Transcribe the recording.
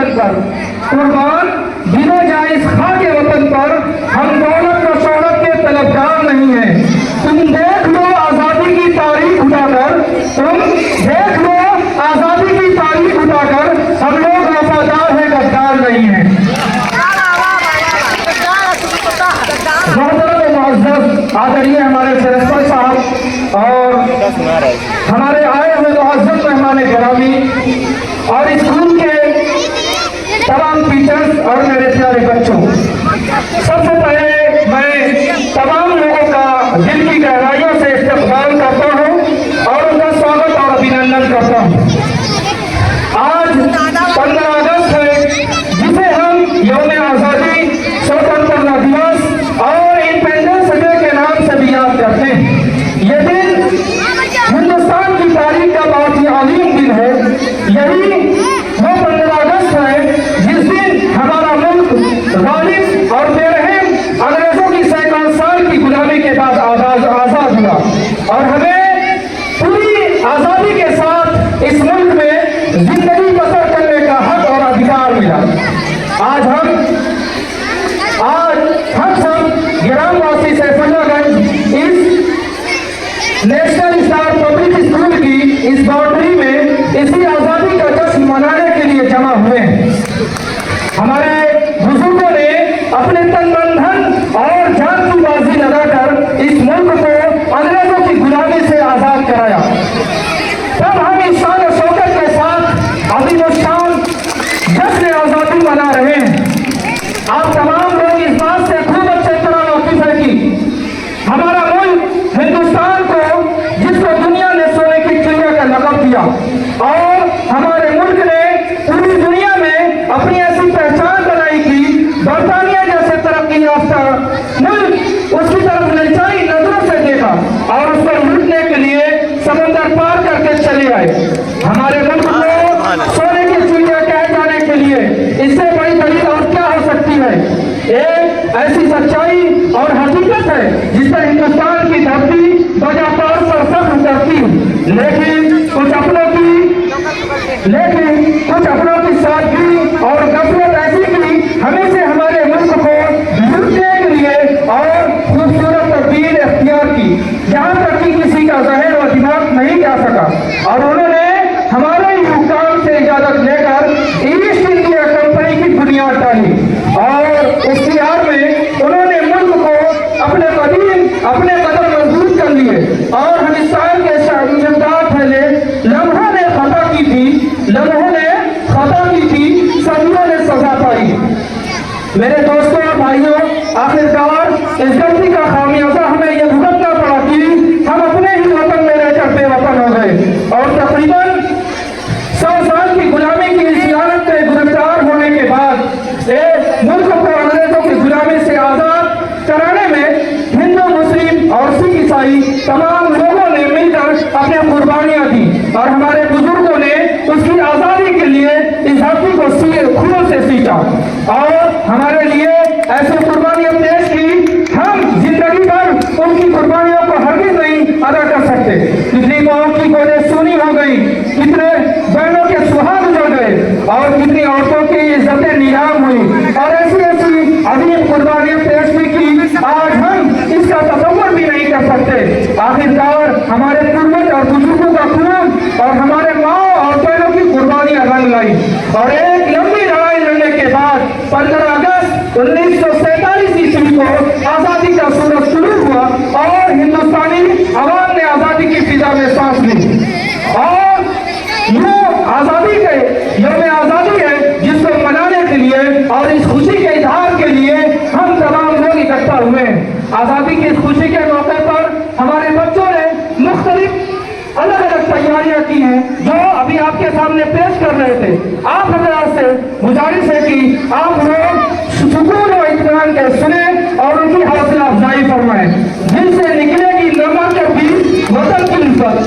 वतन पर कुर्बान गिने जाए इस खाके वतन पर, हम दौलत और शोहरत के तलबगार नहीं हैं। तुम देख लो आजादी की तारीख उठाकर, तुम देख लो आजादी की तारीख उठाकर, हम लोग वफादार हैं, गद्दार नहीं हैं। आदरणीय हमारे प्रिंसिपल साहब और हमारे आए हुए मुअज़्ज़ज़ मेहमान गिरामी और स्कूल के तमाम टीचर्स और मेरे प्यारे बच्चों, सबसे पहले मैं तमाम लोगों का दिल की गहराइयों से इस्तक़बाल करता हूँ और उनका स्वागत और अभिनंदन करता हूँ। आज 15 अगस्त है, जिसे हम यौम आज़ादी, स्वतंत्रता दिवस और इंडिपेंडेंस डे के नाम से भी याद करते हैं। ये दिन हिंदुस्तान की तारीख का बहुत ही अजीम दिन है। यही वो 15 अगस्त है जिस दिन हमारा मुल्क गालिब और बेरहम अंग्रेजों की सैकड़ों साल की गुलामी के बाद आजाद हुआ और हमें पूरी आजादी के साथ इस मुल्क में जिंदगी बसर करने का हक और अधिकार मिला। आज हम सब ग्रामवासी सैफुल्लागंज इस नेशनल स्टार पब्लिक स्कूल की इस बाउंड्री में इसी आजादी का जश्न मनाने के लिए जमा हुए हैं। हमारे बुजुर्गों ने अपने तन मन धन और जान की बाजी लगाकर इस मुल्क को अंग्रेजों की गुलामी से आजाद कराया। तब हम इस शान और शौकत के साथ अभी वो शान जश्न आजादी मना रहे हैं। आप तमाम लोग इस बात से खूब अच्छे तरह वाकिफ है कि हमारा मुल्क हिंदुस्तान को, जिसको दुनिया ने सोने की चिड़िया का लक़ब दिया और हमारे मुल्क ने पूरी दुनिया में अपनी ऐसी पहचान बनाई कि बरतानिया जैसे तरक्की याफ्ता मुल्क उसकी तरफ ललचाई नजरों से देखा और उसको लूटने के लिए समंदर पार करके चले आए। हमारे मुल्क को सोने की चिड़िया कहे जाने के लिए इससे बड़ी दलील और क्या हो सकती है। एक ऐसी सच्चाई और हकीकत है जिस पर हिंदुस्तान की धरती बजापार पर फख्र करती है, लेकिन कुछ अपनों की सादगी और गफलत ऐसी की हमें से हमारे मुल्क को लूटने के लिए और खूबसूरत तब्दील इख्तियार की, जहाँ तक कि किसी का ज़हन व दिमाग नहीं जा सका और उन्होंने हमारे ही हुक्काम से इजाज़त लेकर ईस्ट इंडिया कंपनी की बुनियाद डाली और इख्तियार में उन्होंने मुल्क को अपने कदम मजबूत कर लिए और हिंदुस्तान के इमदाद फैले। लम्हों ने खता की थी, सदियों ने सजा पाई। मेरे दोस्तों और भाइयों, आखिरकार इस गलती का खामियाजा हमें यह भुगतना पड़ा कि हम अपने ही वतन में रहकर बेवतन हो गए और तकरीबन 100 साल की गुलामी की इस लानत में गिरफ्तार होने के बाद मुल्क को अंग्रेजों की गुलामी से आजाद कराने में हिंदू, मुस्लिम और सिख ईसाई तमाम लोगों ने मिलकर अपनी कुर्बानियां दी और हमारे बुजुर्गों ने उसकी आजादी के लिए इस धरती को खून से सींचा और हमारे लिए ऐसी कुर्बानियां पेश की। हम जिंदगी भर उनकी कुर्बानियों को हरगिज़ नहीं अदा कर सकते। कितनी माओं की गोदें सूनी हो गई, कितने बहनों के सुहाग उजड़ गए और कितनी औरतों की इज्जतें नीलाम हुई और ऐसी अजीम कुर्बानियां पेश भी की, आज हम इसका तसव्वुर भी नहीं कर सकते। आखिरकार हमारे पूर्वज और बुजुर्गों का खून और हमारे माँ और बहनों की कुर्बानियां रंग लाई और एक लंबी लड़ाई लड़ने के बाद 15 अगस्त 1947 ईस्वी को आजादी का सूरज शुरू हुआ और हिंदुस्तानी अवाम ने आजादी की फिजा में सांस ली और ये आजादी के यौम आजादी है जिसको मनाने के लिए और इस खुशी के इजहार के लिए हम तमाम लोग इकट्ठा हुए हैं। आजादी की इस खुशी के मौके पर हमारे बच्चों ने मुख्तलिफ अलग अलग तैयारियां की हैं जो अभी आपके सामने पेश कर रहे थे। आप हजरात से गुजारिश है कि आप लोग सुकून और इत्मीनान के सुने और उनकी हौसला अफजाई फरमाएं, जिनसे निकलेगी नमक की वतन की इज्जत।